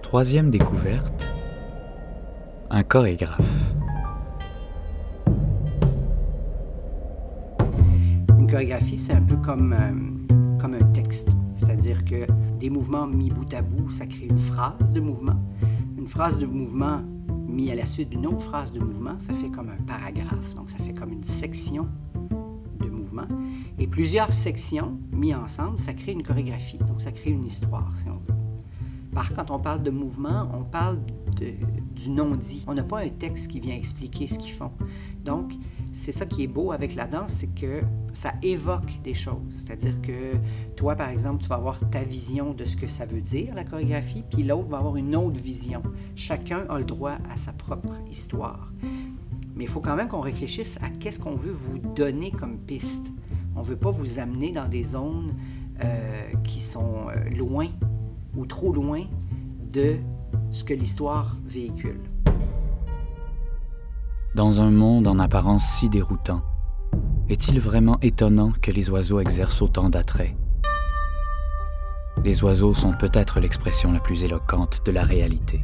Troisième découverte, un chorégraphe. Une chorégraphie, c'est un peu comme un texte. C'est-à-dire que des mouvements mis bout à bout, ça crée une phrase de mouvement. Une phrase de mouvement mis à la suite d'une autre phrase de mouvement, ça fait comme un paragraphe. Donc, ça fait comme une section de mouvement. Et plusieurs sections mises ensemble, ça crée une chorégraphie. Donc, ça crée une histoire, si on veut. Par contre, quand on parle de mouvement, on parle du non-dit. On n'a pas un texte qui vient expliquer ce qu'ils font. Donc, c'est ça qui est beau avec la danse, c'est que ça évoque des choses. C'est-à-dire que toi, par exemple, tu vas avoir ta vision de ce que ça veut dire, la chorégraphie, puis l'autre va avoir une autre vision. Chacun a le droit à sa propre histoire. Mais il faut quand même qu'on réfléchisse à qu'est-ce qu'on veut vous donner comme piste. On ne veut pas vous amener dans des zones qui sont loin ou trop loin de ce que l'histoire véhicule. Dans un monde en apparence si déroutant, est-il vraiment étonnant que les oiseaux exercent autant d'attrait? Les oiseaux sont peut-être l'expression la plus éloquente de la réalité.